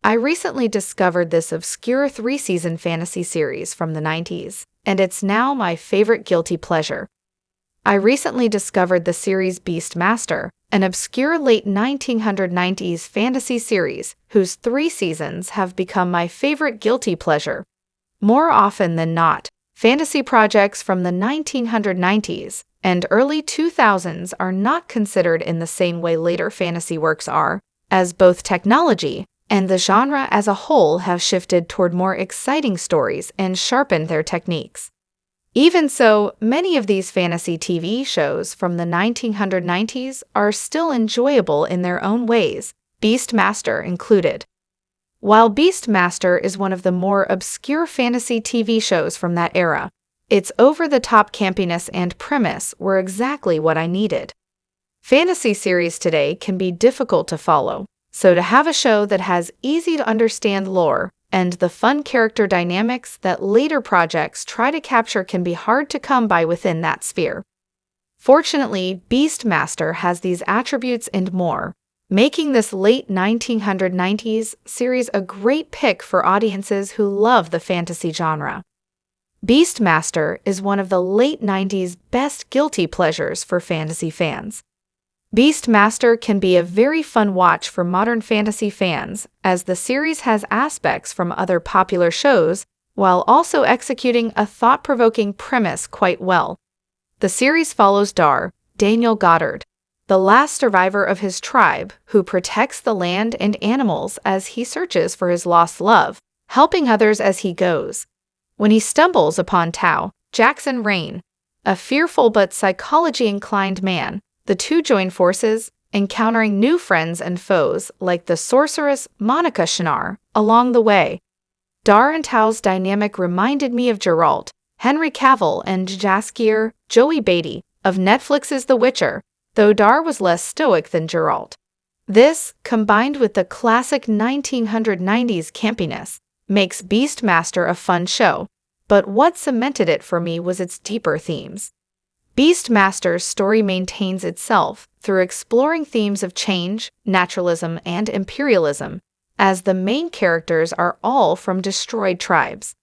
I recently discovered this obscure 3-season fantasy series from the 90s, and it's now my favorite guilty pleasure. I recently discovered the series Beastmaster, an obscure late 1990s fantasy series whose 3 seasons have become my favorite guilty pleasure. More often than not, fantasy projects from the 1990s and early 2000s are not considered in the same way later fantasy works are, as both technology and the genre as a whole have shifted toward more exciting stories and sharpened their techniques. Even so, many of these fantasy TV shows from the 1990s are still enjoyable in their own ways, Beastmaster included. While Beastmaster is one of the more obscure fantasy TV shows from that era, its over-the-top campiness and premise were exactly what I needed. Fantasy series today can be difficult to follow, so to have a show that has easy-to-understand lore and the fun character dynamics that later projects try to capture can be hard to come by within that sphere. Fortunately, Beastmaster has these attributes and more, making this late 1990s series a great pick for audiences who love the fantasy genre. Beastmaster is one of the late 90s best guilty pleasures for fantasy fans. Beastmaster can be a very fun watch for modern fantasy fans, as the series has aspects from other popular shows, while also executing a thought-provoking premise quite well. The series follows Daniel Goddard, the last survivor of his tribe, who protects the land and animals as he searches for his lost love, helping others as he goes. When he stumbles upon Jackson Rain, a fearful but psychology-inclined man, the two join forces, encountering new friends and foes like the sorceress Monica Shinar along the way. Dar and Tao's dynamic reminded me of Geralt, Henry Cavill, and Jaskier, Joey Beatty, of Netflix's The Witcher, though Dar was less stoic than Geralt. This, combined with the classic 1990s campiness, makes Beastmaster a fun show, but what cemented it for me was its deeper themes. Beastmaster's story maintains itself through exploring themes of change, naturalism, and imperialism, as the main characters are all from destroyed tribes.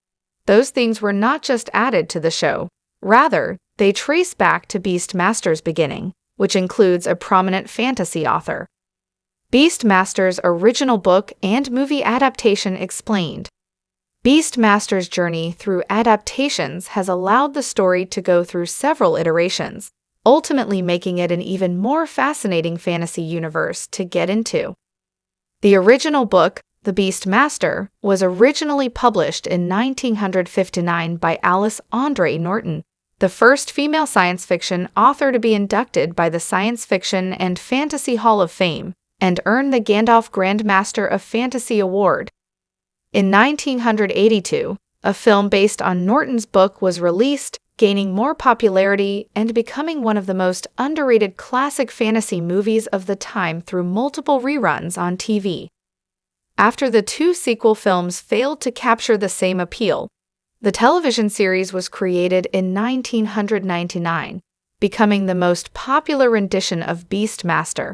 Those themes were not just added to the show, rather, they trace back to Beastmaster's beginning, which includes a prominent fantasy author. Beastmaster's original book and movie adaptation explained. Beastmaster's journey through adaptations has allowed the story to go through several iterations, ultimately making it an even more fascinating fantasy universe to get into. The original book, The Beastmaster, was originally published in 1959 by Alice Andre Norton, the first female science fiction author to be inducted by the Science Fiction and Fantasy Hall of Fame, and earn the Gandalf Grandmaster of Fantasy Award. In 1982, a film based on Norton's book was released, gaining more popularity and becoming one of the most underrated classic fantasy movies of the time through multiple reruns on TV. After the 2 sequel films failed to capture the same appeal, the television series was created in 1999, becoming the most popular rendition of Beastmaster.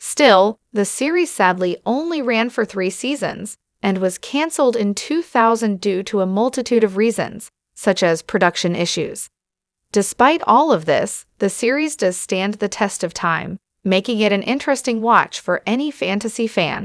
Still, the series sadly only ran for 3 seasons, and was cancelled in 2000 due to a multitude of reasons, such as production issues. Despite all of this, the series does stand the test of time, making it an interesting watch for any fantasy fan.